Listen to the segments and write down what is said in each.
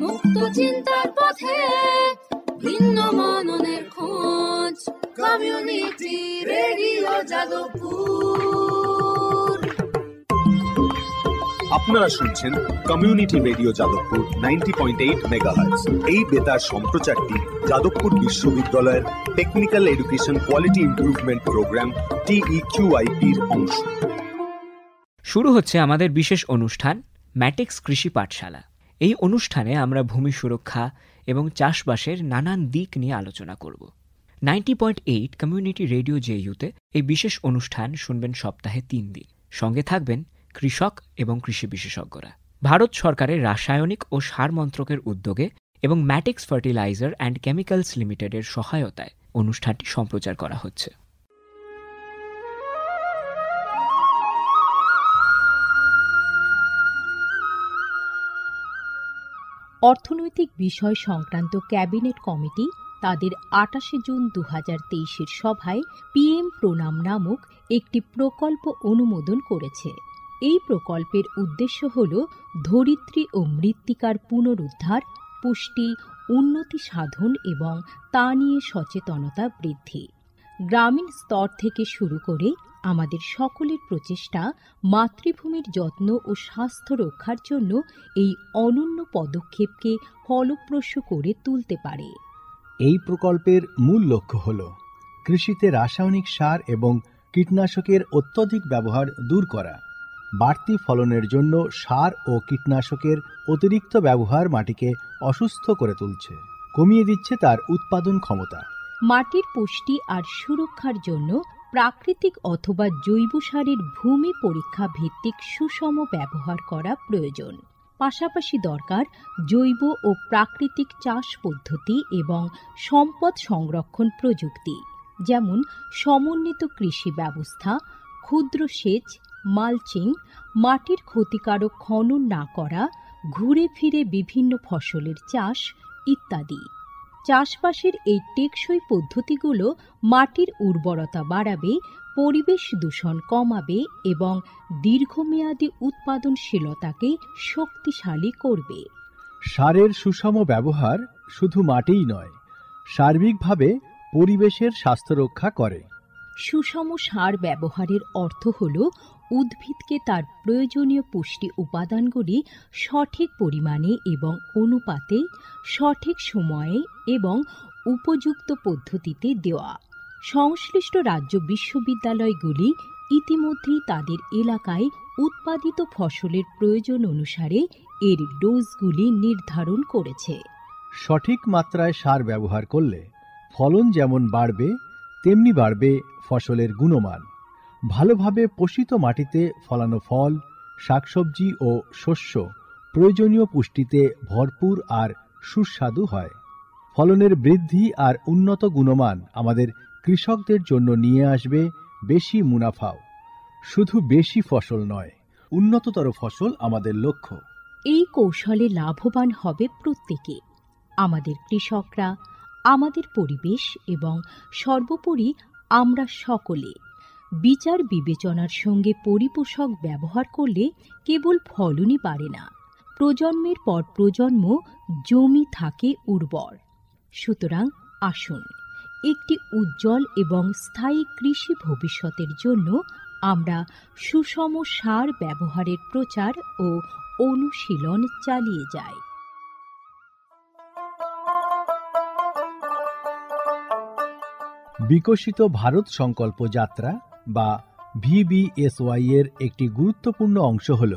মুক্ত চিন্তার পথে ভিন্ন মননের খোঁজ, কমিউনিটি রেডিও যাদবপুর। আপনারা শুনছেন কমিউনিটি রেডিও যাদবপুর 90.8 মেগাহার্টজ। এই বেতার সম্প্রচারটি যাদবপুর বিশ্ববিদ্যালয়ের technical education quality improvement programme TEQIP-র অংশ। শুরু হচ্ছে আমাদের বিশেষ অনুষ্ঠান ম্যাটিক্স কৃষি পাঠশালা। এই অনুষ্ঠানে আমরা ভূমি সুরক্ষা এবং চাষবাসের নানান দিক নিয়ে আলোচনা করব। 90.8 কমিউনিটি রেডিও জেইউতে এই বিশেষ অনুষ্ঠান শুনবেন সপ্তাহে 3 দিন। সঙ্গে থাকবেন কৃষক এবং কৃষি বিশেষজ্ঞরা। ভারত সরকারের রাসায়নিক ও সার মন্ত্রকের উদ্যোগে এবং ম্যাটিক্স ফার্টিলাইজার অ্যান্ড কেমিক্যালস লিমিটেডের সহায়তায় অনুষ্ঠানটি সম্প্রচার করা হচ্ছে। অর্থনৈতিক বিষয় সংক্রান্ত ক্যাবিনেট কমিটি তাদের 28 জুন 2023 সভায় পিএম প্রণাম নামক একটি প্রকল্প অনুমোদন করেছে। এই প্রকল্পের উদ্দেশ্য হল ধরিত্রী ও মৃত্তিকার পুনরুদ্ধার, পুষ্টি, উন্নতি সাধন এবং তা নিয়ে সচেতনতা বৃদ্ধি। গ্রামীণ স্তর থেকে শুরু করে আমাদের সকলের প্রচেষ্টা মাতৃভূমির যত্ন ও স্বাস্থ্য রক্ষার জন্য এই অনন্য পদক্ষেপকে ফলপ্রসূ করে তুলতে পারে। এই প্রকল্পের মূল লক্ষ্য হল কৃষিতে রাসায়নিক সার এবং কীটনাশকের অত্যধিক ব্যবহার দূর করা। বাড়তি ফলনের জন্য সার ও কীটনাশকের অতিরিক্ত ব্যবহার মাটিকে অসুস্থ করে তুলছে, কমিয়ে দিচ্ছে তার উৎপাদন ক্ষমতা। মাটির পুষ্টি আর সুরক্ষার জন্য প্রাকৃতিক অথবা জৈব সারের ভূমি পরীক্ষা ভিত্তিক সুষম ব্যবহার করা প্রয়োজন। পাশাপাশি দরকার জৈব ও প্রাকৃতিক চাষ পদ্ধতি এবং সম্পদ সংরক্ষণ প্রযুক্তি, যেমন সমন্বিত কৃষি ব্যবস্থা, ক্ষুদ্র সেচ, মালচিং, মাটির ক্ষতিকারক খনন না করা, ঘুরে ফিরে বিভিন্ন ফসলের চাষ ইত্যাদি। চাষবাসের এই টেকসই পদ্ধতিগুলো মাটির উর্বরতা বাড়াবে, পরিবেশ দূষণ কমাবে এবং দীর্ঘমেয়াদী উৎপাদনশীলতাকে শক্তিশালী করবে। সারের সুষম ব্যবহার শুধু মাটিই নয়, সার্বিকভাবে পরিবেশের স্বাস্থ্য রক্ষা করে। সুষম সার ব্যবহারের অর্থ হল উদ্ভিদকে তার প্রয়োজনীয় পুষ্টি উপাদানগুলি সঠিক পরিমাণে এবং অনুপাতে, সঠিক সময়ে এবং উপযুক্ত পদ্ধতিতে দেওয়া। সংশ্লিষ্ট রাজ্য বিশ্ববিদ্যালয়গুলি ইতিমধ্যেই তাদের এলাকায় উৎপাদিত ফসলের প্রয়োজন অনুসারে এর ডোজগুলি নির্ধারণ করেছে। সঠিক মাত্রায় সার ব্যবহার করলে ফলন যেমন বাড়বে, তেমনি বাড়বে ফসলের গুণমান। ভালোভাবে পোষিত মাটিতে ফলানো ফল, শাকসবজি ও শস্য প্রয়োজনীয় পুষ্টিতে ভরপুর আর সুস্বাদু হয়। ফলনের বৃদ্ধি আর উন্নত গুণমান আমাদের কৃষকদের জন্য নিয়ে আসবে বেশি মুনাফাও। শুধু বেশি ফসল নয়, উন্নততর ফসল আমাদের লক্ষ্য। এই কৌশলে লাভবান হবে প্রত্যেকে, আমাদের কৃষকরা, আমাদের পরিবেশ এবং সর্বোপরি আমরা সকলে। বিচার বিবেচনার সঙ্গে পরিপোষক ব্যবহার করলে কেবল ফলনই বাড়ে না, প্রজন্মের পর প্রজন্ম জমি থাকে উর্বর। সুতরাং আসুন, একটি উজ্জ্বল এবং স্থায়ী কৃষি ভবিষ্যতের জন্য আমরা সুষম সার ব্যবহারের প্রচার ও অনুশীলন চালিয়ে যাই। বিকশিত ভারত সংকল্প যাত্রা বা VBSY এর একটি গুরুত্বপূর্ণ অংশ হল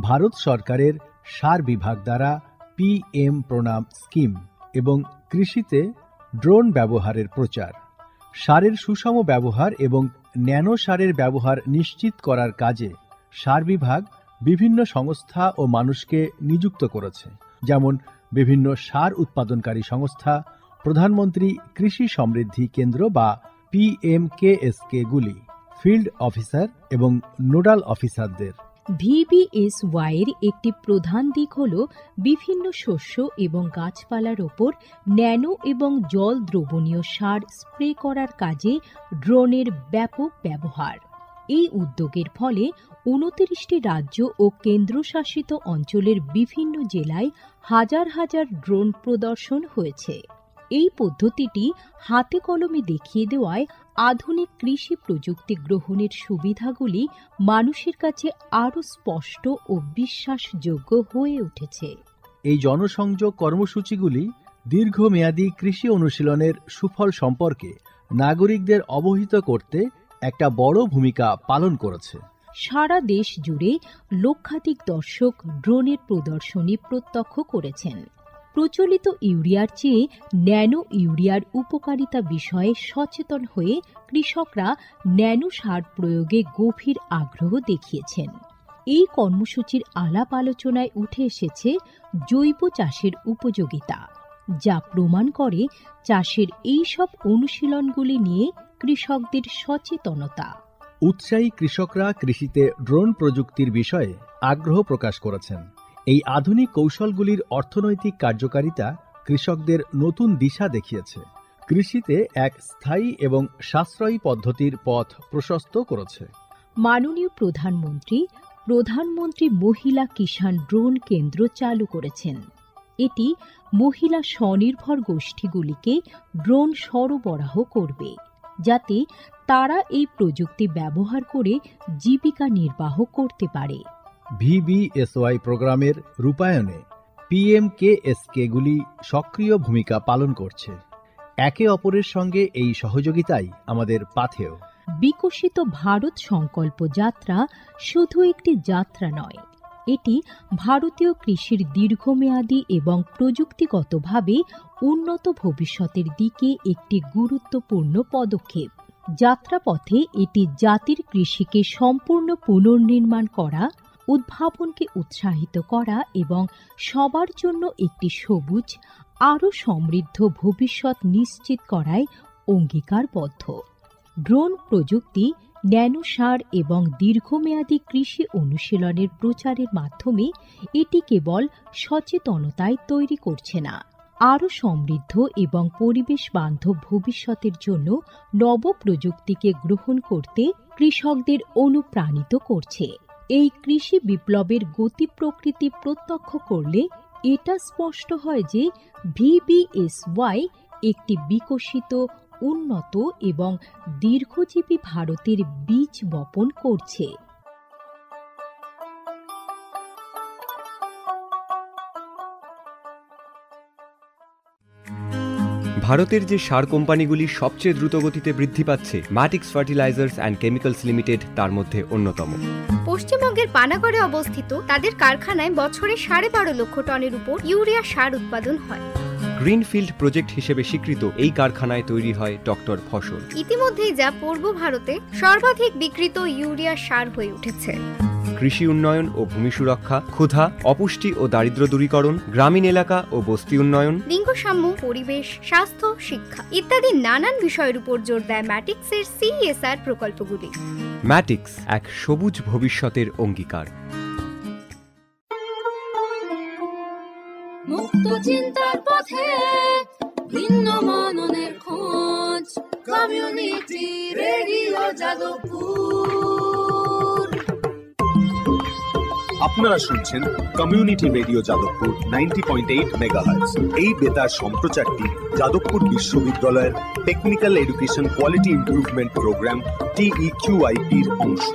ভারত সরকারের সার বিভাগ দ্বারা PM প্রণাম স্কিম এবং কৃষিতে ড্রোন ব্যবহারের প্রচার। সারের সুষম ব্যবহার এবং ন্যানো সারের ব্যবহার নিশ্চিত করার কাজে সার বিভাগ বিভিন্ন সংস্থা ও মানুষকে নিযুক্ত করেছে, যেমন বিভিন্ন সার উৎপাদনকারী সংস্থা, প্রধানমন্ত্রী কৃষি সমৃদ্ধি কেন্দ্র বা PMKSK গুলি, ফিল্ড অফিসার এবং নোডাল অফিসারদের। VBSY এর একটি প্রধান দিক হল বিভিন্ন শস্য এবং গাছপালার ওপর ন্যানো এবং জল দ্রবণীয় সার স্প্রে করার কাজে ড্রোনের ব্যাপক ব্যবহার। এই উদ্যোগের ফলে ২৯টি রাজ্য ও কেন্দ্রশাসিত অঞ্চলের বিভিন্ন জেলায় হাজার হাজার ড্রোন প্রদর্শন হয়েছে। এই পদ্ধতিটি হাতে কলমে দেখিয়ে দেওয়ায় আধুনিক কৃষি প্রযুক্তি গ্রহণের সুবিধাগুলি মানুষের কাছে আরও স্পষ্ট ও বিশ্বাসযোগ্য হয়ে উঠেছে। এই জনসংযোগ কর্মসূচিগুলি দীর্ঘমেয়াদী কৃষি অনুশীলনের সুফল সম্পর্কে নাগরিকদের অবহিত করতে একটা বড় ভূমিকা পালন করেছে। সারা দেশ জুড়ে লক্ষাধিক দর্শক ড্রোনের প্রদর্শনী প্রত্যক্ষ করেছেন। প্রচলিত ইউরিয়ার চেয়ে ন্যানো ইউরিয়ার উপকারিতা বিষয়ে সচেতন হয়ে কৃষকরা ন্যানো সার প্রয়োগে গভীর আগ্রহ দেখিয়েছেন। এই কর্মসূচির আলাপ আলোচনায় উঠে এসেছে জৈব চাষের উপযোগিতা, যা প্রমাণ করে চাষের এই সব অনুশীলনগুলি নিয়ে কৃষকদের সচেতনতা। উৎসাহী কৃষকরা কৃষিতে ড্রোন প্রযুক্তির বিষয়ে আগ্রহ প্রকাশ করেছেন। এই আধুনিক কৌশলগুলির অর্থনৈতিক কার্যকারিতা কৃষকদের নতুন দিশা দেখিয়েছে, কৃষিতে এক স্থায়ী এবং সাশ্রয়ী পদ্ধতির পথ প্রশস্ত করেছে। মাননীয় প্রধানমন্ত্রী মহিলা কিষাণ ড্রোন কেন্দ্র চালু করেছেন। এটি মহিলা স্বনির্ভর গোষ্ঠীগুলিকে ড্রোন সরবরাহ করবে, যাতে তারা এই প্রযুক্তি ব্যবহার করে জীবিকা নির্বাহ করতে পারে। ভিবিএসওয়াই প্রোগ্রামের রূপায়ণে পিএমকেএসকেগুলি সক্রিয় ভূমিকা পালন করছে। একে অপরের সঙ্গে এই সহযোগিতাই আমাদের পাথেয়। বিকশিত ভারত সংকল্প যাত্রা শুধু একটি যাত্রা নয়, এটি ভারতীয় কৃষির দীর্ঘমেয়াদী এবং প্রযুক্তিগতভাবে উন্নত ভবিষ্যতের দিকে একটি গুরুত্বপূর্ণ পদক্ষেপ। যাত্রাপথে এটি জাতির কৃষিকে সম্পূর্ণ পুনর্নির্মাণ করা, উদ্ভাবনকে উৎসাহিত করা এবং সবার জন্য একটি সবুজ, আরও সমৃদ্ধ ভবিষ্যৎ নিশ্চিত করায় অঙ্গীকারবদ্ধ। ড্রোন প্রযুক্তি, ন্যানো সার এবং দীর্ঘমেয়াদী কৃষি অনুশীলনের প্রচারের মাধ্যমে এটি কেবল সচেতনতায় তৈরি করছে না, আরও সমৃদ্ধ এবং পরিবেশ বান্ধব ভবিষ্যতের জন্য নব প্রযুক্তিকে গ্রহণ করতে কৃষকদের অনুপ্রাণিত করছে। এই কৃষি বিপ্লবের গতি প্রকৃতি প্রত্যক্ষ করলে এটা স্পষ্ট হয় যে ভিবিএসওয়াই একটি বিকশিত, উন্নত এবং দীর্ঘজীবী ভারতের বীজ বপন করছে। ভারতের যে সার কোম্পানিগুলি সবচেয়ে দ্রুত গতিতে বৃদ্ধি পাচ্ছে, ম্যাটিক্স ফার্টিলাইজার্স অ্যান্ড কেমিক্যালস লিমিটেড তার মধ্যে অন্যতম। পশ্চিমবঙ্গের পানাগড়ে অবস্থিত তাদের কারখানায় বছরে 12.5 লক্ষ টনের উপর ইউরিয়া সার উৎপাদন হয়। গ্রিনফিল্ড প্রজেক্ট হিসেবে স্বীকৃত এই কারখানায় তৈরি হয় ডক্টর ফসল। ইতিমধ্যেই যা পূর্ব ভারতে সর্বাধিক বিক্রিত ইউরিয়া সার হয়ে উঠেছে। কৃষি উন্নয়ন ও ভূমি সুরক্ষা, ক্ষুধা, অপুষ্টি ও দারিদ্র্য দূরীকরণ, গ্রামীণ এলাকা ও বস্তি উন্নয়ন, লিঙ্গ সাম্য, পরিবেশ, স্বাস্থ্য, শিক্ষা ইত্যাদি নানান বিষয়ের উপর জোর দেয় ম্যাটিক্সের CSR প্রকল্পগুলি। ম্যাটিক্স এক সবুজ ভবিষ্যতের অঙ্গীকার। মুক্ত চিন্তার পথে ভিন্ন মননের খোঁজ, কমিউনিটি রেডিও যাদবপুর। আপনারা শুনছেন কমিউনিটি রেডিও যাদবপুর 90.8 মেগাহার্টজ। এই বেতার সম্প্রচারটি যাদবপুর বিশ্ববিদ্যালয়ের technical education quality improvement programme TEQIP-র অংশ।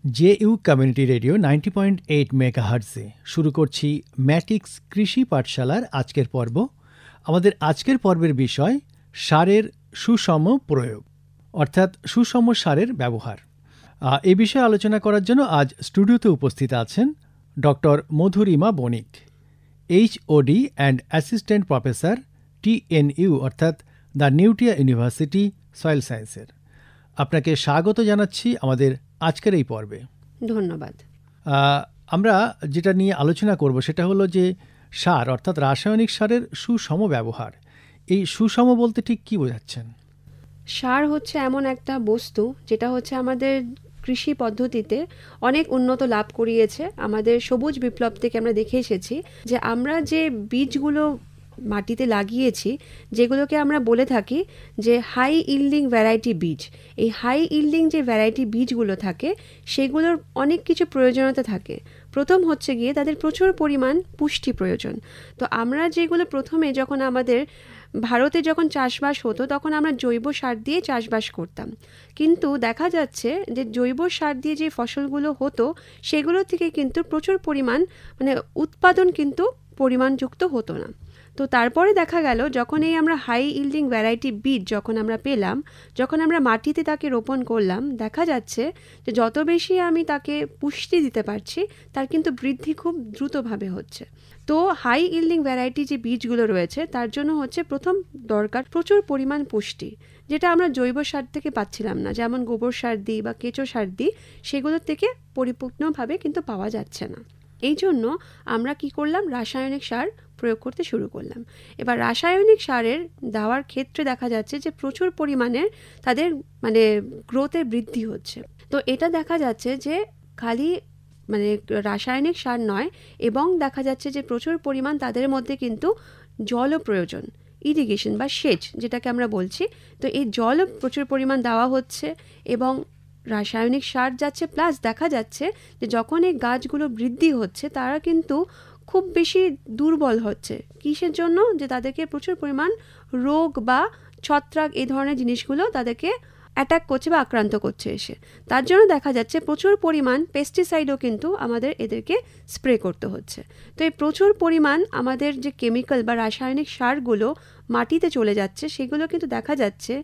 জেইউ কমিউনিটি রেডিও 90.8 মেগাহার্টজে শুরু করছি ম্যাটিক্স কৃষি পাঠশালার আজকের পর্ব। আমাদের আজকের পর্বের বিষয় সারের সুষম প্রয়োগ, অর্থাৎ সুষম সারের ব্যবহার। এই বিষয়ে আলোচনা করার জন্য আজ স্টুডিওতে উপস্থিত আছেন doctor Madhurima Banik, HOD and assistant professor, TNU অর্থাৎ দ্য নিউটিয়া ইউনিভার্সিটি, সয়েল সায়েন্সের। আপনাকে স্বাগত জানাচ্ছি আমাদের আজকের এই পর্বে। ধন্যবাদ। আমরা যেটা নিয়ে আলোচনা করব সেটা হলো যে সার অর্থাৎ রাসায়নিক সারের সুষম ব্যবহার। এই সুষম বলতে ঠিক কি বোঝাচ্ছেন? সার হচ্ছে এমন একটা বস্তু যেটা হচ্ছে আমাদের কৃষি পদ্ধতিতে অনেক উন্নত লাভ করিয়েছে। আমাদের সবুজ বিপ্লব থেকে আমরা দেখে এসেছি যে আমরা যে বীজগুলো মাটিতে লাগিয়েছি, যেগুলোকে আমরা বলে থাকি যে হাই ইল্ডিং ভ্যারাইটি বীজ, এই হাই ইল্ডিং যে ভ্যারাইটি বীজগুলো থাকে সেগুলোর অনেক কিছু প্রয়োজনীয়তা থাকে। প্রথম হচ্ছে গিয়ে তাদের প্রচুর পরিমাণ পুষ্টি প্রয়োজন। তো আমরা যেগুলো প্রথমে যখন আমাদের ভারতে যখন চাষবাস হতো তখন আমরা জৈব সার দিয়ে চাষবাস করতাম, কিন্তু দেখা যাচ্ছে যে জৈব সার দিয়ে যে ফসলগুলো হতো সেগুলো থেকে কিন্তু প্রচুর পরিমাণ মানে উৎপাদন কিন্তু পরিমাণযুক্ত হতো না। তো তারপরে দেখা গেল যখন এই আমরা হাই ইল্ডিং ভ্যারাইটি বীজ যখন আমরা পেলাম, যখন আমরা মাটিতে তাকে রোপণ করলাম, দেখা যাচ্ছে যে যত বেশি আমি তাকে পুষ্টি দিতে পারছি তার কিন্তু বৃদ্ধি খুব দ্রুতভাবে হচ্ছে। তো হাই ইল্ডিং ভ্যারাইটি যে বীজগুলো রয়েছে তার জন্য হচ্ছে প্রথম দরকার প্রচুর পরিমাণ পুষ্টি, যেটা আমরা জৈব সার থেকে পাচ্ছিলাম না। যেমন গোবর সার দিই বা কেঁচো সার দিই, সেগুলোর থেকে পরিপূর্ণভাবে কিন্তু পাওয়া যাচ্ছে না। এই জন্য আমরা কি করলাম, রাসায়নিক সার প্রয়োগ করতে শুরু করলাম। এবার রাসায়নিক সারের দেওয়ার ক্ষেত্রে দেখা যাচ্ছে যে প্রচুর পরিমাণে তাদের মানে গ্রোথের বৃদ্ধি হচ্ছে। তো এটা দেখা যাচ্ছে যে খালি মানে রাসায়নিক সার নয়, এবং দেখা যাচ্ছে যে প্রচুর পরিমাণ তাদের মধ্যে কিন্তু জলও প্রয়োজন, ইরিগেশন বা সেচ যেটাকে আমরা বলছি। তো এই জলও প্রচুর পরিমাণ দেওয়া হচ্ছে এবং রাসায়নিক সার যাচ্ছে, প্লাস দেখা যাচ্ছে যে যখন এই গাছগুলো বৃদ্ধি হচ্ছে তারা কিন্তু খুব বেশি দুর্বল হচ্ছে। কিসের জন্য? যে তাদেরকে প্রচুর পরিমাণ রোগ বা ছত্রাক এই ধরনের জিনিসগুলো তাদেরকে অ্যাটাক করছে বা আক্রান্ত করছে এসে। তার জন্য দেখা যাচ্ছে প্রচুর পরিমাণ পেস্টিসাইডও কিন্তু আমাদের এদেরকে স্প্রে করতে হচ্ছে। তো এই প্রচুর পরিমাণ আমাদের যে কেমিক্যাল বা রাসায়নিক সারগুলো মাটিতে চলে যাচ্ছে, সেগুলো কিন্তু দেখা যাচ্ছে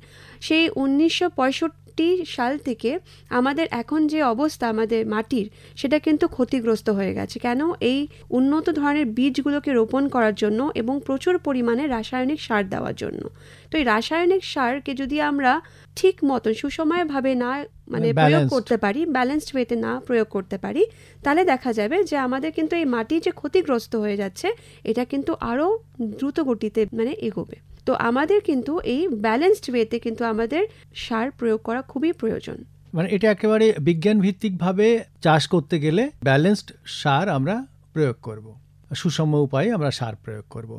সেই 1965 সাল থেকে আমাদের এখন যে অবস্থা আমাদের মাটির, সেটা কিন্তু ক্ষতিগ্রস্ত হয়ে গেছে। কেন? এই উন্নত ধরনের বীজগুলোকে রোপণ করার জন্য এবং প্রচুর পরিমাণে রাসায়নিক সার দেওয়ার জন্য। তো এই রাসায়নিক সারকে যদি আমরা ঠিক মতন সুসময়ভাবে না মানে প্রয়োগ করতে পারি, ব্যালেন্সড ওয়েতে না প্রয়োগ করতে পারি, তাহলে দেখা যাবে যে আমাদের কিন্তু এই মাটি যে ক্ষতিগ্রস্ত হয়ে যাচ্ছে এটা কিন্তু আরও দ্রুত গতিতে মানে এগোবে। তো আমাদের কিন্তু এই ব্যালেন্সড ওয়েতে কিন্তু আমাদের সার প্রয়োগ করা খুবই প্রয়োজন। মানে এটা একেবারে বিজ্ঞান ভিত্তিকভাবে চাষ করতে গেলে ব্যালেন্সড সার আমরা প্রয়োগ করব, সুষম উপায়ে আমরা সার প্রয়োগ করব।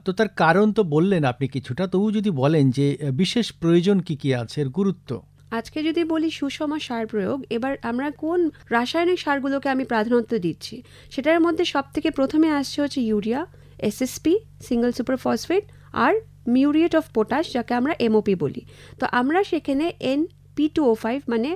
তো তার কারণ তো বললেন আপনি কিছুটা, তবু যদি বলেন যে বিশেষ প্রয়োজন কি কি আছে, এর গুরুত্ব। আজকে যদি বলি সুষম সার প্রয়োগ, এবার আমরা কোন রাসায়নিক সারগুলোকে আমি প্রাধান্য দিচ্ছি, সেটার মধ্যে সব থেকে প্রথমে আসছে হচ্ছে urea, SSP single super phosphate, আর মিউরিয়েট অফ পটাশ যাকে আমরা এমওপি বলি। তো আমরা সেখানে NP2O5 মানে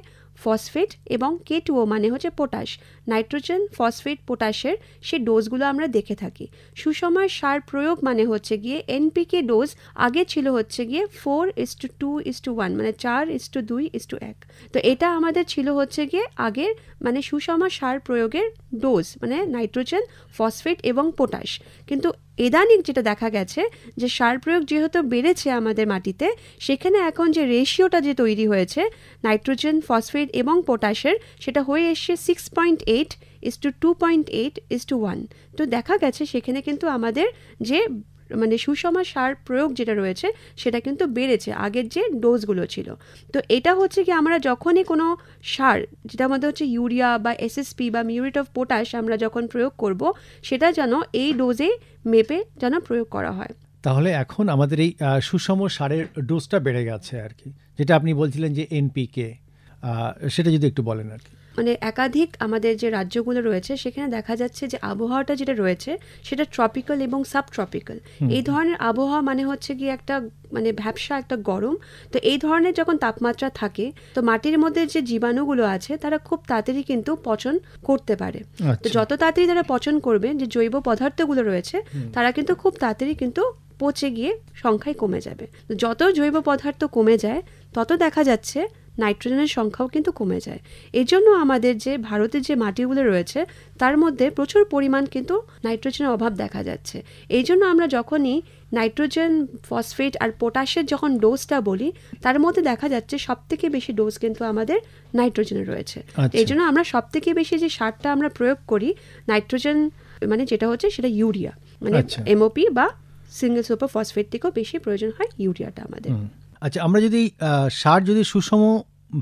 ফসফেট এবং K2O মানে হচ্ছে পটাশ, নাইট্রোজেন ফসফেট পটাশের সেই ডোজগুলো আমরা দেখে থাকি। সুসময় সার প্রয়োগ মানে হচ্ছে গিয়ে NPK ডোজ আগে ছিল হচ্ছে গিয়ে 4:2:1 মানে 4:2:1। তো এটা আমাদের ছিল হচ্ছে গিয়ে আগের মানে সুষম সার প্রয়োগের ডোজ, মানে নাইট্রোজেন ফসফেট এবং পটাশ। কিন্তু ইদানিং যেটা দেখা গেছে যে সার প্রয়োগ যেহেতু বেড়েছে আমাদের মাটিতে, সেখানে এখন যে রেশিওটা যে তৈরি হয়েছে নাইট্রোজেন ফসফেট এবং পটাশের, সেটা হয়ে এসছে 6.8:2.8:1। তো দেখা গেছে সেখানে কিন্তু আমাদের যে মানে সুষম সার প্রয়োগ যেটা রয়েছে সেটা কিন্তু বেড়েছে আগের যে ডোজগুলো ছিল। তো এটা হচ্ছে কি আমরা যখনই কোনো সার, যেটার মধ্যে হচ্ছে ইউরিয়া বা এসএসপি বা মিউরেট অফ পটাশ আমরা যখন প্রয়োগ করব, সেটা যেন এই ডোজে মেপে যেন প্রয়োগ করা হয়। তাহলে এখন আমাদের এই সুষম সারের ডোজটা বেড়ে গেছে আর কি, যেটা আপনি বলছিলেন যে NPK, সেটা যদি একটু বলেন আর কি। মানে একাধিক আমাদের যে রাজ্যগুলো রয়েছে সেখানে দেখা যাচ্ছে যে আবহাওয়াটা যেটা রয়েছে সেটা ট্রপিক্যাল এবং সাবট্রপিক্যাল। এই ধরনের আবহাওয়া মানে হচ্ছে কি একটা মানে ভ্যাপসা একটা গরম। তো এই ধরনের যখন তাপমাত্রা থাকে তো মাটির মধ্যে যে জীবাণুগুলো আছে তারা খুব তাড়াতাড়ি কিন্তু পচন করতে পারে। তো যত তাড়াতাড়ি তারা পচন করবে, যে জৈব পদার্থগুলো রয়েছে তারা কিন্তু খুব তাড়াতাড়ি কিন্তু পচে গিয়ে সংখ্যায় কমে যাবে। যত জৈব পদার্থ কমে যায় তত দেখা যাচ্ছে নাইট্রোজেনের সংখ্যাও কিন্তু কমে যায়। এই জন্য আমাদের যে ভারতের যে মাটিগুলো রয়েছে তার মধ্যে প্রচুর পরিমাণ কিন্তু নাইট্রোজেনের অভাব দেখা যাচ্ছে। এই জন্য আমরা যখনই নাইট্রোজেন ফসফেট আর পটাশের যখন ডোজটা বলি, তার মধ্যে দেখা যাচ্ছে সব থেকে বেশি ডোজ কিন্তু আমাদের নাইট্রোজেনের রয়েছে। এই জন্য আমরা সব থেকে বেশি যে সারটা আমরা প্রয়োগ করি নাইট্রোজেন মানে যেটা হচ্ছে সেটা ইউরিয়া, মানে এমওপি বা সিঙ্গেল সুপার ফসফেট থেকেও বেশি প্রয়োজন হয় ইউরিয়াটা আমাদের। আচ্ছা, আমরা যদি সার যদি সুষম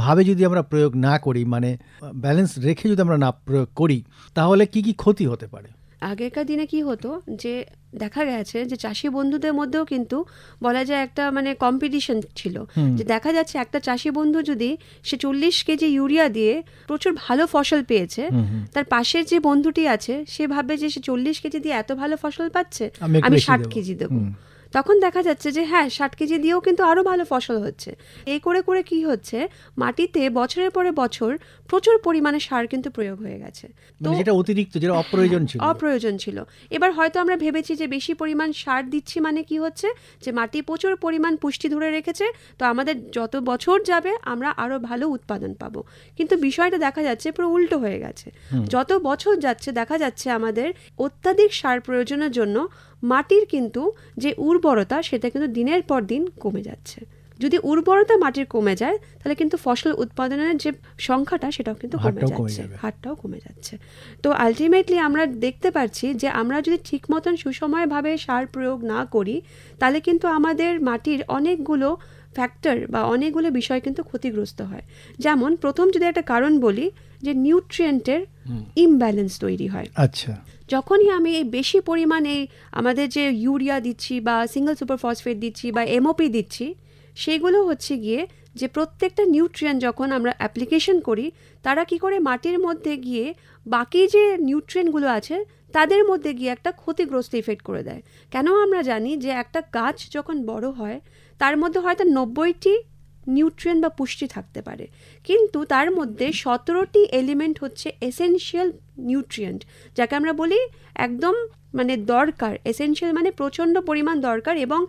ভাবে যদি আমরা প্রয়োগ না করি, মানে ব্যালেন্স রেখে যদি আমরা না প্রয়োগ করি, তাহলে কি কি ক্ষতি হতে পারে? আগেকার দিনে কি হতো যে দেখা গেছে যে চাষি বন্ধুদের মধ্যেও কিন্তু বলা যায় একটা মানে কম্পিটিশন ছিল, যে দেখা যাচ্ছে একটা চাষি বন্ধু যদি সে 40 কেজি ইউরিয়া দিয়ে প্রচুর ভালো ফসল পেয়েছে, তার পাশের যে বন্ধুটি আছে সে ভাবে যে সে 40 কেজি দিয়ে এত ভালো ফসল পাচ্ছে, আমি 60 কেজি দেবো। তখন দেখা যাচ্ছে যে হ্যাঁ 60 কেজি দিয়েও কিন্তু আরো ভালো ফসল হচ্ছে। এই করে করে কি হচ্ছে, মাটিতে বছরের পরে বছর প্রচুর পরিমাণে সার কিন্তু প্রয়োগ হয়ে গেছে, তো যেটা অতিরিক্ত, যেটা অপ্রয়োজন ছিল। এবার হয়তো আমরা ভেবেছি যে বেশি পরিমাণ সার দিচ্ছি মানে কি হচ্ছে, যে মাটি প্রচুর পরিমাণ পুষ্টি ধরে রেখেছে, তো আমাদের যত বছর যাবে আমরা আরো ভালো উৎপাদন পাবো। কিন্তু বিষয়টা দেখা যাচ্ছে পুরো উল্টো হয়ে গেছে। যত বছর যাচ্ছে দেখা যাচ্ছে আমাদের অত্যাধিক সার প্রয়োজনের জন্য মাটির কিন্তু যে উর্বরতা সেটা কিন্তু দিনের পর দিন কমে যাচ্ছে। যদি উর্বরতা মাটির কমে যায় তাহলে কিন্তু ফসল উৎপাদনের যে সংখ্যাটা সেটাও কিন্তু কমে যাচ্ছে, হারটাও কমে যাচ্ছে। তো আলটিমেটলি আমরা দেখতে পাচ্ছি যে আমরা যদি ঠিক মতন সুসময়ভাবে সার প্রয়োগ না করি তাহলে কিন্তু আমাদের মাটির অনেকগুলো ফ্যাক্টর বা অনেকগুলো বিষয় কিন্তু ক্ষতিগ্রস্ত হয়। যেমন প্রথম যদি একটা কারণ বলি, যে নিউট্রিয়েন্টের ইমব্যালেন্স তৈরি হয়। আচ্ছা, যখনই আমি এই বেশি পরিমাণে আমাদের যে ইউরিয়া দিচ্ছি বা সিঙ্গেল সুপার ফসফেট দিচ্ছি বা এমওপি দিচ্ছি, সেগুলো হচ্ছে গিয়ে যে প্রত্যেকটা নিউট্রিয়েন্ট যখন আমরা অ্যাপ্লিকেশন করি তারা কি করে মাটির মধ্যে গিয়ে বাকি যে নিউট্রিয়েন্টগুলো আছে তাদের মধ্যে গিয়ে একটা ক্ষতিগ্রস্ত ইফেক্ট করে দেয়। কেন আমরা জানি যে একটা গাছ যখন বড় হয় তার মধ্যে হয়তো 90টি নিউট্রিয়েন্ট বা পুষ্টি থাকতে পারে, কিন্তু তার মধ্যে 17টি এলিমেন্ট হচ্ছে এসেনশিয়াল নিউট্রিয়েন্ট, যাকে আমরা বলি একদম মানে দরকার। এসেনশিয়াল মানে প্রচণ্ড পরিমাণ দরকার, এবং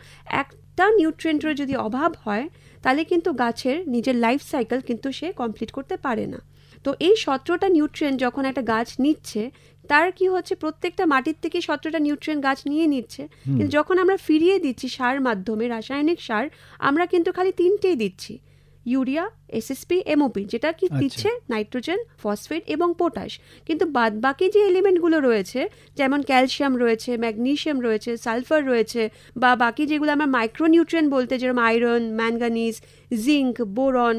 একটা নিউট্রিয়েন্টের যদি অভাব হয় তাহলে কিন্তু গাছের নিজের লাইফ সাইকেল কিন্তু সে কমপ্লিট করতে পারে না। তো এই 17টা নিউট্রিয়েন্ট যখন একটা গাছ নিচ্ছে, তার কি হচ্ছে প্রত্যেকটা মাটির থেকে 17টা নিউট্রিয়েন্ট গাছ নিয়ে নিচ্ছে, কিন্তু যখন আমরা ফিরিয়ে দিচ্ছি সার মাধ্যমে, রাসায়নিক সার, আমরা কিন্তু খালি 3টেই দিচ্ছি, ইউরিয়া, এসএসপি, এমওপি, যেটা কি দিচ্ছে নাইট্রোজেন, ফসফেট এবং পটাশ। কিন্তু বাদ বাকি যে এলিমেন্টগুলো রয়েছে, যেমন ক্যালসিয়াম রয়েছে, ম্যাগনেসিয়াম রয়েছে, সালফার রয়েছে, বা বাকি যেগুলো আমরা মাইক্রোনিউট্রিয়েন্ট বলতে, যেরকম আয়রন, ম্যাঙ্গানিজ, জিঙ্ক, বোরন,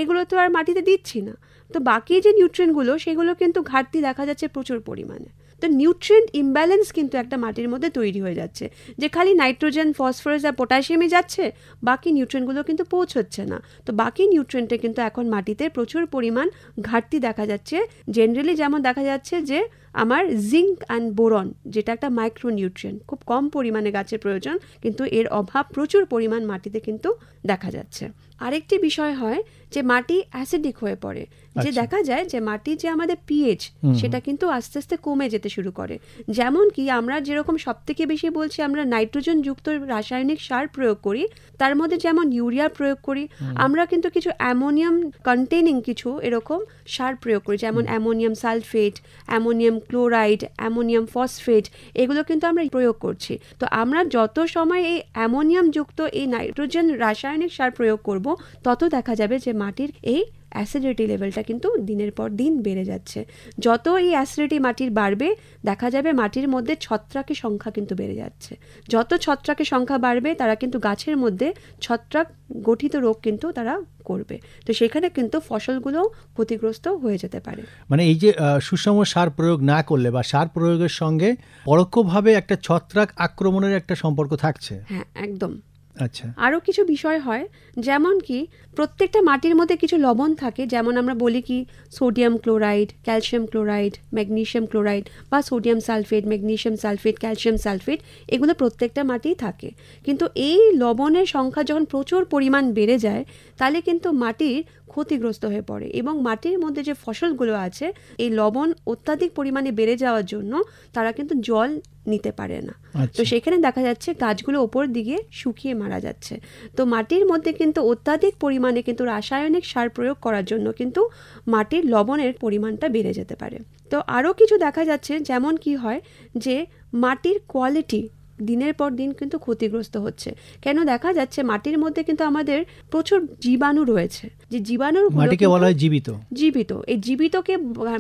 এগুলো তো আর মাটিতে দিচ্ছি না। তো বাকি যে নিউট্রিয়েন্টগুলো সেগুলো কিন্তু ঘাটতি দেখা যাচ্ছে প্রচুর পরিমাণে। তো নিউট্রিয়েন্ট ইমব্যালেন্স কিন্তু একটা মাটির মধ্যে তৈরি হয়ে যাচ্ছে, যে খালি নাইট্রোজেন, ফসফরাস আর পটাশিয়ামই যাচ্ছে, বাকি নিউট্রিয়েন্টগুলো কিন্তু পৌঁছচ্ছে না। তো বাকি নিউট্রিয়েন্টে কিন্তু এখন মাটিতে প্রচুর পরিমাণ ঘাটতি দেখা যাচ্ছে। জেনারেলি যেমন দেখা যাচ্ছে যে আমার জিঙ্ক অ্যান্ড বোরন, যেটা একটা মাইক্রোনিউট্রিয়েন্ট, খুব কম পরিমাণে গাছের প্রয়োজন, কিন্তু এর অভাব প্রচুর পরিমাণ মাটিতে কিন্তু দেখা যাচ্ছে। আরেকটি বিষয় হয় যে মাটি অ্যাসিডিক হয়ে পড়ে, যে দেখা যায় যে মাটির যে আমাদের পিএইচ সেটা কিন্তু আস্তে আস্তে কমে যেতে শুরু করে। যেমন কি আমরা যেরকম সব থেকে বেশি বলছি আমরা নাইট্রোজেন যুক্ত রাসায়নিক সার প্রয়োগ করি, তার মধ্যে যেমন ইউরিয়া প্রয়োগ করি, আমরা কিন্তু কিছু অ্যামোনিয়াম কন্টেনিং কিছু এরকম সার প্রয়োগ করি, যেমন ammonium sulphate, ammonium chloride, ammonium phosphate, এগুলো কিন্তু আমরা প্রয়োগ করছি। তো আমরা যত সময় এই অ্যামোনিয়াম যুক্ত এই নাইট্রোজেন রাসায়নিক সার প্রয়োগ করব, তত দেখা যাবে যে মাটির এই অ্যাসিডিটি লেভেলটা কিন্তু দিনের পর দিন বেড়ে যাচ্ছে। যত এই অ্যাসিডিটি মাটির বাড়বে, দেখা যাবে মাটির মধ্যে ছত্রাকের সংখ্যা কিন্তু বেড়ে যাচ্ছে। যত ছত্রাকের সংখ্যা বাড়বে, তারা কিন্তু গাছের মধ্যে ছত্রাক গঠিত রোগ কিন্তু তারা করবে। তো সেখানে কিন্তু ফসলগুলো ক্ষতিগ্রস্ত হয়ে যেতে পারে। মানে এই যে সুষম সার প্রয়োগ না করলে বা সার প্রয়োগের সঙ্গে পরোক্ষভাবে একটা ছত্রাক আক্রমণের একটা সম্পর্ক থাকছে। হ্যাঁ, একদম। আচ্ছা, আরও কিছু বিষয় হয়, যেমন কি প্রত্যেকটা মাটির মধ্যে কিছু লবণ থাকে, যেমন আমরা বলি কি sodium chloride, calcium chloride, magnesium chloride, বা sodium sulphate, magnesium sulphate, calcium sulphate, এগুলো প্রত্যেকটা মাটিই থাকে। কিন্তু এই লবণের সংখ্যা যখন প্রচুর পরিমাণ বেড়ে যায়, তাহলে কিন্তু মাটির ক্ষতিগ্রস্ত হয়ে পড়ে, এবং মাটির মধ্যে যে ফসলগুলো আছে এই লবণ অত্যাধিক পরিমাণে বেড়ে যাওয়ার জন্য তারা কিন্তু জল নিতে পারে না। তো সেখানে দেখা যাচ্ছে গাছগুলো ওপর দিকে শুকিয়ে মারা যাচ্ছে। তো মাটির মধ্যে কিন্তু অত্যাধিক পরিমাণে কিন্তু রাসায়নিক সার প্রয়োগ করার জন্য কিন্তু মাটির লবণের পরিমাণটা বেড়ে যেতে পারে। তো আরও কিছু দেখা যাচ্ছে, যেমন কি হয় যে মাটির কোয়ালিটি দিনের পর দিন কিন্তু ক্ষতিগ্রস্ত হচ্ছে। কেন দেখা যাচ্ছে মাটির মধ্যে কিন্তু আমাদের প্রচুর জীবাণু রয়েছে, যে জীবাণুগুলো মাটিকে বলা হয় জীবিত। এই জীবিতকে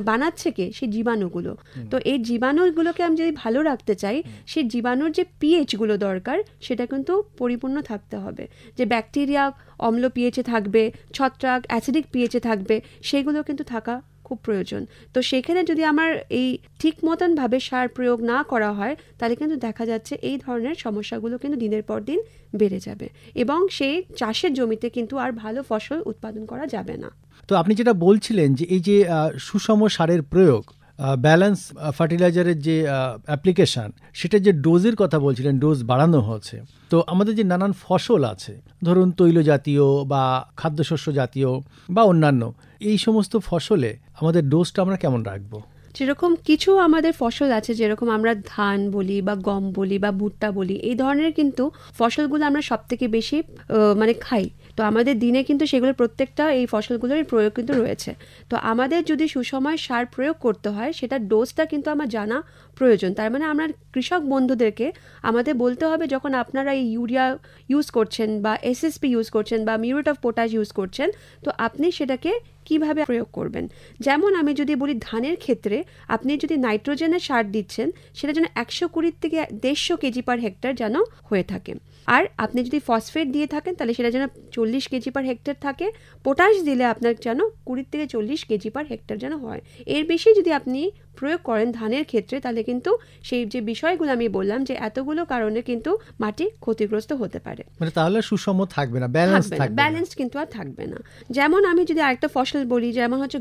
বানাচ্ছে কে? সেই জীবাণুগুলো। তো এই জীবাণুগুলোকে আমি যদি ভালো রাখতে চাই, সেই জীবাণুর যে পিএইচ গুলো দরকার সেটা কিন্তু পরিপূর্ণ থাকতে হবে। যে ব্যাকটেরিয়া অম্ল পিএইচে থাকবে, ছত্রাক অ্যাসিডিক পিএইচে থাকবে, সেগুলো কিন্তু থাকা খুব প্রয়োজন। তো সেখানে যদি আমার এই ঠিক মতন ভাবে সার প্রয়োগ না করা হয়, তাহলে কিন্তু দেখা যাচ্ছে এই ধরনের সমস্যাগুলো কিন্তু দিনের পর দিন বেড়ে যাবে এবং সেই চাষের জমিতে কিন্তু আর ভালো ফসল উৎপাদন করা যাবে না। তো আপনি যেটা বলছিলেন যে এই যে সুষম সারের প্রয়োগ, ব্যালেন্স ফার্টিলাইজারের যে অ্যাপ্লিকেশন, সেটা যে ডোজের কথা বলছিলেন, ডোজ বাড়ানো হচ্ছে। তো আমাদের যে নানান ফসল আছে, ধরুন তৈল জাতীয় বা খাদ্যশস্য জাতীয় বা অন্যান্য, এই সমস্ত ফসলে আমাদের ডোজটা আমরা কেমন রাখবো? যেরকম কিছু আমাদের ফসল আছে, যেরকম আমরা ধান বলি বা গম বলি বা ভুট্টা বলি, এই ধরনের কিন্তু ফসলগুলো আমরা সব থেকে বেশি খাই। তো আমাদের দিনে কিন্তু সেগুলোর প্রত্যেকটা এই ফসলগুলোর প্রয়োগ কিন্তু রয়েছে। তো আমাদের যদি সুসময় সার প্রয়োগ করতে হয়, সেটা ডোজটা কিন্তু আমার জানা প্রয়োজন। তার মানে আমরা কৃষক বন্ধুদেরকে আমাদের বলতে হবে, যখন আপনারা এই ইউরিয়া ইউজ করছেন বা এসএসপি ইউজ করছেন বা মিউরেট অফ পটাশ ইউজ করছেন, তো আপনি সেটাকে কিভাবে প্রয়োগ করবেন। যেমন আমি যদি বলি ধানের ক্ষেত্রে আপনি যদি নাইট্রোজেনের সার দিচ্ছেন, সেটা যেন 120 থেকে 150 কেজি পার হেক্টর যেন হয়ে থাকে। আর আপনি যদি ফসফেট দিয়ে থাকেন, তাহলে সেটা যেন 40 কেজি পার হেক্টর থাকে। পটাশ দিলে আপনার যেন 20 থেকে 40 কেজি পার হেক্টর যেন হয়। এর বেশি যদি আপনি প্রয়োগ করেন ধানের ক্ষেত্রে, তাহলে কিন্তু সেই যে বিষয়গুলো আমি বললাম, যে এতগুলো কারণে কিন্তু মাটি ক্ষতিগ্রস্ত হতে পারে। মানে তাহলে সুষম থাকবে না, ব্যালেন্স কিন্তু আর থাকবে না। যেমন আমি যদি আরেকটা ফসল বলি, যেমন হচ্ছে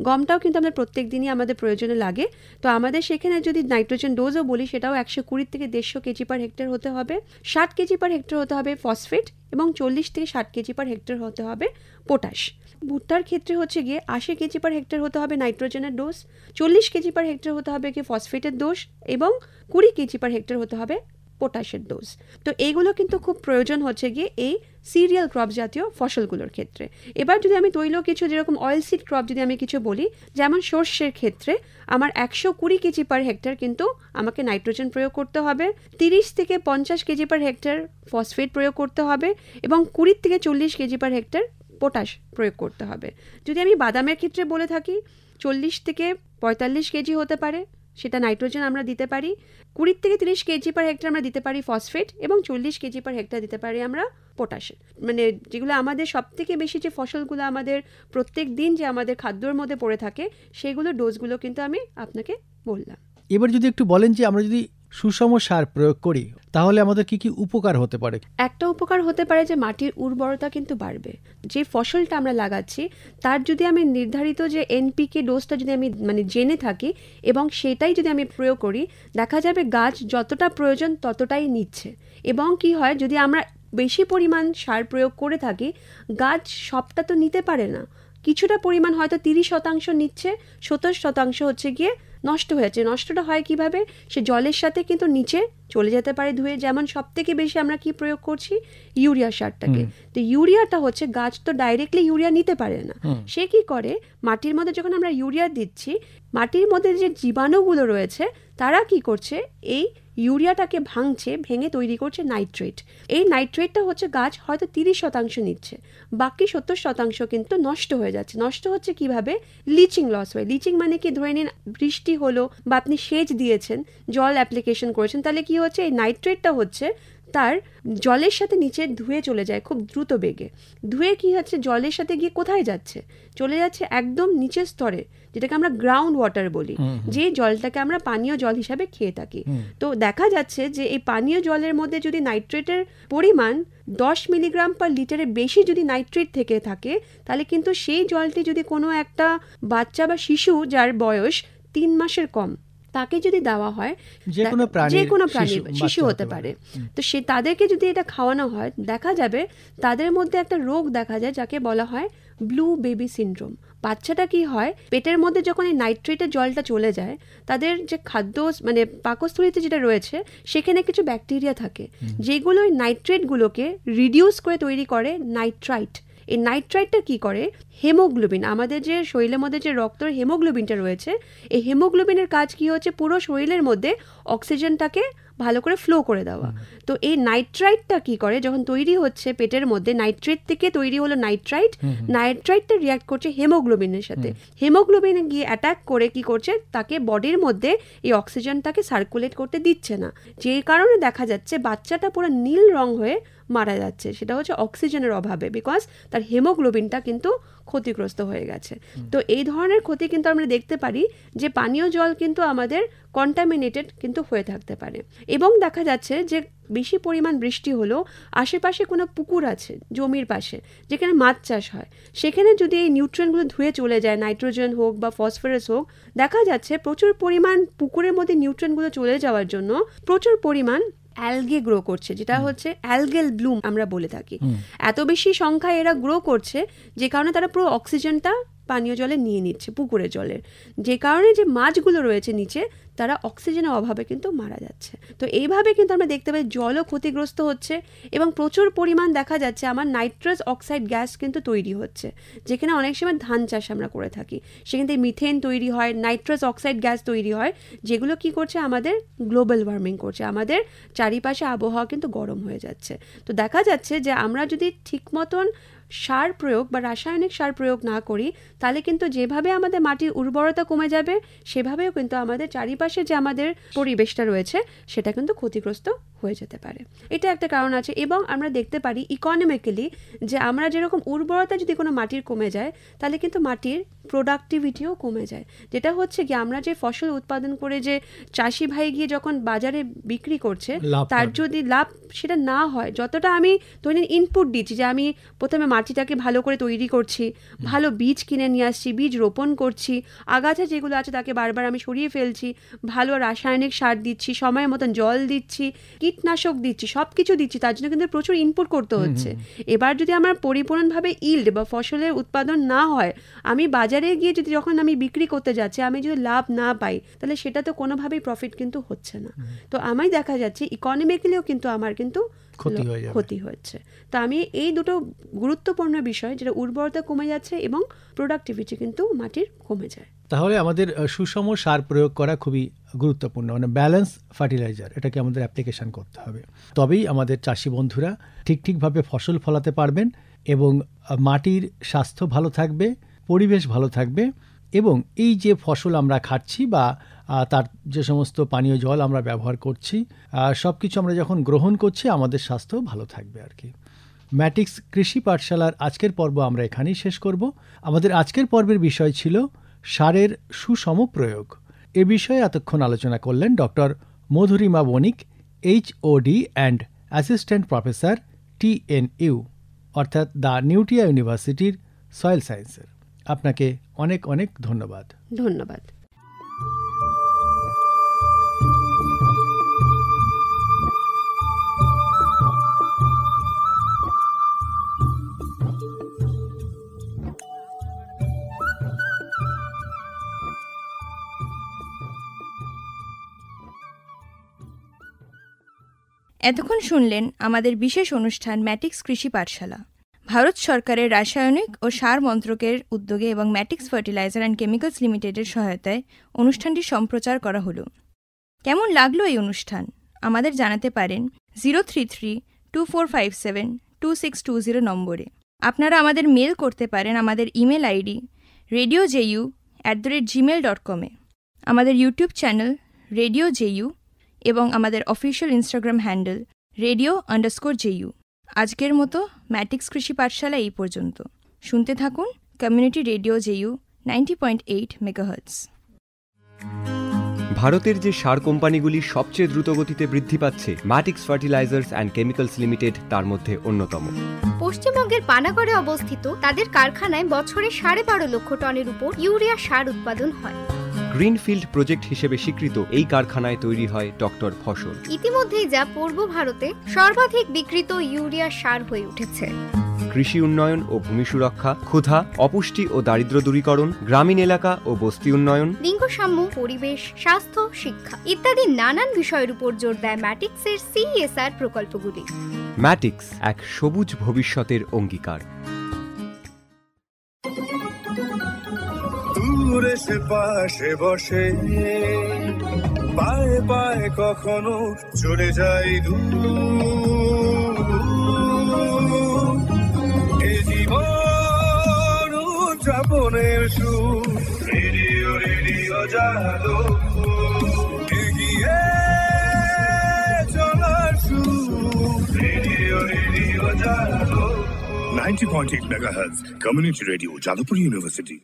গমটাও কিন্তু আমাদের প্রত্যেক দিনই আমাদের প্রয়োজনে লাগে। তো আমাদের সেখানে যদি নাইট্রোজেন ডোজও বলি, সেটাও 120 থেকে 150 কেজি পার হেক্টর হতে হবে। 60 কেজি পার হেক্টর হতে হবে ফসফেট এবং 40 থেকে 60 কেজি পার হেক্টর হতে হবে পটাশ। ভুট্টার ক্ষেত্রে হচ্ছে গিয়ে 80 কেজি পার হেক্টর হতে হবে নাইট্রোজেনের ডোজ, 40 কেজি পার হেক্টর হতে হবে কি ফসফেটের ডোজ এবং 20 কেজি পার হেক্টর হতে হবে পটাশের ডোজ। তো এইগুলো কিন্তু খুব প্রয়োজন হচ্ছে গিয়ে এই সিরিয়াল ক্রপ জাতীয় ফসলগুলোর ক্ষেত্রে। এবার যদি আমি তৈল কিছু, যেরকম অয়েল সিড ক্রপ যদি আমি কিছু বলি, যেমন সর্ষের ক্ষেত্রে আমার 120 কেজি পার হেক্টর কিন্তু আমাকে নাইট্রোজেন প্রয়োগ করতে হবে, 30 থেকে 50 কেজি পার হেক্টর ফসফেট প্রয়োগ করতে হবে এবং 20 থেকে 40 কেজি পার হেক্টর পটাশ প্রয়োগ করতে হবে। যদি আমি বাদামের ক্ষেত্রে বলে থাকি, 40 থেকে 45 কেজি হতে পারে, সেটা নাইট্রোজেন আমরা দিতে পারি। 20 থেকে 30 কেজি পার হেক্টর আমরা দিতে পারি ফসফেট এবং 40 কেজি পার হেক্টর দিতে পারি আমরা পটাশ। মানে যেগুলো আমাদের সব থেকে বেশি যে ফসলগুলো আমাদের প্রত্যেক দিন যে আমাদের খাদ্যের মধ্যে পড়ে থাকে, সেগুলো ডোজগুলো কিন্তু আমি আপনাকে বললাম। এবার যদি একটু বলেন যে আমরা যদি সুষম সার প্রয়োগ করি, তাহলে আমাদের কি কি উপকার হতে পারে? একটা উপকার হতে পারে যে মাটির উর্বরতা কিন্তু বাড়বে। যে ফসলটা আমরা লাগাচ্ছি, তার যদি আমি নির্ধারিত যে এনপিকে ডোজটা যদি আমি জেনে থাকি এবং সেটাই যদি আমি প্রয়োগ করি, দেখা যাবে গাছ যতটা প্রয়োজন ততটাই নিচ্ছে। এবং কি হয়, যদি আমরা বেশি পরিমাণ সার প্রয়োগ করে থাকি, গাছ সবটা তো নিতে পারে না, কিছুটা পরিমাণ হয়তো 30% নিচ্ছে, 70% হচ্ছে গিয়ে নষ্ট হয়ে যাচ্ছে। নষ্টটা হয় কিভাবে? সে জলের সাথে কিন্তু নিচে চলে যেতে পারে ধুয়ে। যেমন সব থেকে বেশি আমরা কি প্রয়োগ করছি? ইউরিয়া সারটাকে। তো ইউরিয়াটা হচ্ছে, গাছ তো ডাইরেক্টলি ইউরিয়া নিতে পারে না, সে কি করে, মাটির মধ্যে যখন আমরা ইউরিয়া দিচ্ছি, মাটির মধ্যে যে জীবাণুগুলো রয়েছে তারা কি করছে, এই ইউরিয়াটাকে ভাঙছে, ভেঙে তৈরি করছে নাইট্রেট। এই নাইট্রেটটা হচ্ছে গাছ হয়তো 30% নিচ্ছে, বাকি 70% কিন্তু নষ্ট হয়ে যাচ্ছে। নষ্ট হচ্ছে কিভাবে? লিচিং লস হয়। লিচিং মানে কি, ধরে নিন বৃষ্টি হলো বা আপনি সেচ দিয়েছেন, জল অ্যাপ্লিকেশন করেছেন, তাহলে কি হচ্ছে, এই নাইট্রেটটা হচ্ছে তার জলের সাথে নিচে ধুয়ে চলে যায় খুব দ্রুত বেগে। ধুয়ে কি হচ্ছে, জলের সাথে গিয়ে কোথায় যাচ্ছে? চলে যাচ্ছে একদম নিচের স্তরে, যেটাকে আমরা গ্রাউন্ড ওয়াটার বলি, যে জলটাকে আমরা পানীয় জল হিসাবে খেয়ে থাকি। তো দেখা যাচ্ছে যে এই পানীয় জলের মধ্যে যদি নাইট্রেটের পরিমাণ 10 মিলিগ্রাম পার লিটারের বেশি যদি নাইট্রেট থেকে থাকে, তাহলে কিন্তু সেই জলটি যদি কোনো একটা বাচ্চা বা শিশু যার বয়স 3 মাসের কম, তাকে যদি দেওয়া হয়, যে কোনো প্রাণীর শিশু হতে পারে, তো সে তাদেরকে যদি এটা খাওয়ানো হয়, দেখা যাবে তাদের মধ্যে একটা রোগ দেখা যায় যাকে বলা হয় ব্লু বেবি সিনড্রোম। বাচ্চাটা কি হয়, পেটের মধ্যে যখন এই নাইট্রেটের জলটা চলে যায়, তাদের যে খাদ্য পাকস্থলীতে যেটা রয়েছে, সেখানে কিছু ব্যাকটেরিয়া থাকে, যেগুলো ওই নাইট্রেটগুলোকে রিডিউস করে তৈরি করে নাইট্রাইট। এই নাইট্রাইটটা কি করে, হেমোগ্লোবিন, আমাদের যে শরীরের মধ্যে যে রক্তের হেমোগ্লোবিনটা রয়েছে, এই হেমোগ্লোবিনের কাজ কি হচ্ছে, পুরো শরীরের মধ্যে অক্সিজেনটাকে ভালো করে ফ্লো করে দেওয়া। তো এই নাইট্রাইটটা কি করে, যখন তৈরি হচ্ছে পেটের মধ্যে, নাইট্রেট থেকে তৈরি হলো নাইট্রাইট, নাইট্রাইটটা রিয়াক্ট করছে হেমোগ্লোবিনের সাথে, হেমোগ্লোবিন গিয়ে অ্যাটাক করে কি করছে, তাকে বডির মধ্যে এই অক্সিজেনটাকে সার্কুলেট করতে দিচ্ছে না, যে কারণে দেখা যাচ্ছে বাচ্চাটা পুরো নীল রং হয়ে মারা যাচ্ছে। সেটা হচ্ছে অক্সিজেনের অভাবে, বিকজ তার হেমোগ্লোবিনটা কিন্তু ক্ষতিগ্রস্ত হয়ে গেছে। তো এই ধরনের ক্ষতি কিন্তু আমরা দেখতে পারি যে পানীয় জল কিন্তু আমাদের কন্টামিনেটেড কিন্তু হয়ে থাকতে পারে। এবং দেখা যাচ্ছে যে বেশি পরিমাণ বৃষ্টি হলো, আশেপাশে কোনো পুকুর আছে জমির পাশে যেখানে মাছ চাষ হয়, সেখানে যদি এই নিউট্রিয়েন্টগুলো ধুয়ে চলে যায়, নাইট্রোজেন হোক বা ফসফরাস হোক, দেখা যাচ্ছে প্রচুর পরিমাণ পুকুরের মধ্যে নিউট্রিয়েন্টগুলো চলে যাওয়ার জন্য প্রচুর পরিমাণ অ্যালগে গ্রো করছে, যেটা হচ্ছে অ্যালগেল ব্লুম আমরা বলে থাকি। এত বেশি সংখ্যায় এরা গ্রো করছে যে কারণে তারা পুরো অক্সিজেনটা পানীয় জলে নিয়ে নিচ্ছে, পুকুরের জলের, যে কারণে যে মাছগুলো রয়েছে নিচে তারা অক্সিজেনের অভাবে কিন্তু মারা যাচ্ছে। তো এইভাবে কিন্তু আমরা দেখতে পাই জলও ক্ষতিগ্রস্ত হচ্ছে এবং প্রচুর পরিমাণ দেখা যাচ্ছে আমার নাইট্রাস অক্সাইড গ্যাস কিন্তু তৈরি হচ্ছে, যেখানে অনেক সময় ধান চাষ আমরা করে থাকি, সেখান থেকে মিথেন তৈরি হয়, নাইট্রাস অক্সাইড গ্যাস তৈরি হয়, যেগুলো কি করছে আমাদের গ্লোবাল ওয়ার্মিং করছে, আমাদের চারিপাশে আবহাওয়া কিন্তু গরম হয়ে যাচ্ছে। তো দেখা যাচ্ছে যে আমরা যদি ঠিক মতন সার প্রয়োগ বা রাসায়নিক সার প্রয়োগ না করি, তাহলে কিন্তু যেভাবে আমাদের মাটির উর্বরতা কমে যাবে, সেভাবেও কিন্তু আমাদের চারিপাশে যে আমাদের পরিবেশটা রয়েছে সেটা কিন্তু ক্ষতিগ্রস্ত হয়ে যেতে পারে। এটা একটা কারণ আছে। এবং আমরা দেখতে পারি ইকোনমিক্যালি যে আমরা যেরকম উর্বরতা যদি কোনো মাটির কমে যায়, তাহলে কিন্তু মাটির প্রোডাক্টিভিটিও কমে যায়, যেটা হচ্ছে কি আমরা যে ফসল উৎপাদন করে যে চাষি ভাই গিয়ে যখন বাজারে বিক্রি করছে, তার যদি লাভ সেটা না হয়, যতটা আমি ধরেন ইনপুট দিচ্ছি, যে আমি প্রথমে মাটিটাকে ভালো করে তৈরি করছি, ভালো বীজ কিনে নিয়ে আসছি, বীজ রোপণ করছি, আগাছা যেগুলো আছে তাকে বারবার আমি সরিয়ে ফেলছি, ভালো রাসায়নিক সার দিচ্ছি, সময় মতন জল দিচ্ছি, কীটনাশক দিচ্ছি, সব কিছু দিচ্ছি, তার জন্য কিন্তু প্রচুর ইনপুট করতে হচ্ছে। এবার যদি আমার পরিপূর্ণভাবে ইল্ড বা ফসলের উৎপাদন না হয়, আমি বাজারে গিয়ে যদি যখন আমি বিক্রি করতে যাচ্ছি আমি যদি লাভ না পাই, তাহলে সেটা তো কোনোভাবেই প্রফিট কিন্তু হচ্ছে না। তো আমি দেখা যাচ্ছে ইকোনমিক্যালিও কিন্তু আমার কিন্তু ক্ষতি হচ্ছে। তো আমি এই দুটো গুরুত্বপূর্ণ বিষয়, যেটা উর্বরতা কমে যাচ্ছে এবং প্রোডাক্টিভিটি কিন্তু মাটির কমে যায়। তাহলে আমাদের সুষম সার প্রয়োগ করা খুবই গুরুত্বপূর্ণ, মানে ব্যালেন্স ফার্টিলাইজার, এটাকে আমাদের অ্যাপ্লিকেশন করতে হবে, তবেই আমাদের চাষি বন্ধুরা ঠিকভাবে ফসল ফলাতে পারবেন এবং মাটির স্বাস্থ্য ভালো থাকবে, পরিবেশ ভালো থাকবে, এবং এই যে ফসল আমরা খাচ্ছি বা তার যে সমস্ত পানীয় জল আমরা ব্যবহার করছি, সব কিছু আমরা যখন গ্রহণ করছি আমাদের স্বাস্থ্য ভালো থাকবে আর কি। ম্যাটিক্স কৃষি পাঠশালার আজকের পর্ব আমরা এখানেই শেষ করব। আমাদের আজকের পর্বের বিষয় ছিল সারের সুষম প্রয়োগ। এ বিষয়ে এতক্ষণ আলোচনা করলেন doctor Madhurima Banik, HOD and assistant professor TNU, অর্থাৎ দ্য নিউটিয়া ইউনিভার্সিটির সয়েল সায়েন্সের। আপনাকে অনেক অনেক ধন্যবাদ। ধন্যবাদ। এতক্ষণ শুনলেন আমাদের বিশেষ অনুষ্ঠান ম্যাটিক্স কৃষি পাঠশালা। ভারত সরকারের রাসায়নিক ও সার মন্ত্রকের উদ্যোগে এবং ম্যাটিক্স ফার্টিলাইজার অ্যান্ড কেমিক্যালস লিমিটেডের সহায়তায় অনুষ্ঠানটি সম্প্রচার করা হলো। কেমন লাগলো এই অনুষ্ঠান আমাদের জানাতে পারেন 033-2457-2620 নম্বরে। আপনারা আমাদের মেল করতে পারেন আমাদের ইমেল আইডি radioju@gmail.com-এ, আমাদের ইউটিউব চ্যানেল রেডিও জেইউ এবং আমাদের অফিসিয়াল ইনস্টাগ্রাম হ্যান্ডেল radio_JU। আজকের মতো ম্যাটিক্স কৃষি পাঠশালা এই পর্যন্ত। শুনতে থাকুন কমিউনিটি রেডিও জেইউ 90.8 মেগাহার্টজ। ভারতের যে সার কোম্পানিগুলি সবচেয়ে দ্রুত গতিতে বৃদ্ধি পাচ্ছে, ম্যাটিক্স ফার্টিলাইজার্স অ্যান্ড কেমিক্যালস লিমিটেড তার মধ্যে অন্যতম। পশ্চিমবঙ্গের পানাগড়ে অবস্থিত তাদের কারখানায় বছরে 12.5 লক্ষ টনের উপর ইউরিয়া সার উৎপাদন হয়। গ্রিনফিল্ড প্রজেক্ট হিসেবে স্বীকৃত এই কারখানায় তৈরি হয় ডক্টর ফসল। ইতিমধ্যেই যা পূর্ব ভারতে সর্বাধিক বিক্রিত ইউরিয়া সার হয়ে উঠেছে। কৃষি উন্নয়ন ও ভূমি সুরক্ষা, ক্ষুধা, অপুষ্টি ও দারিদ্র্য দূরীকরণ, গ্রামীণ এলাকা ও বস্তি উন্নয়ন, লিঙ্গ সাম্য, পরিবেশ, স্বাস্থ্য, শিক্ষা ইত্যাদি নানান বিষয়ের উপর জোর দেয় ম্যাটিক্সের CSR প্রকল্পগুলি। ম্যাটিক্স এক সবুজ ভবিষ্যতের অঙ্গীকার। দূরে সে পাশে বসে পায়ে পায়ে কখনো চলে যাই দূর, এ জীবন উদযাপনের সুর, রেডিও রেডিও যাদবপুর, এগিয়ে চলার সুর, radio radio Jadavpur. 90.8 megahertz, Community Radio, Jadavpur University.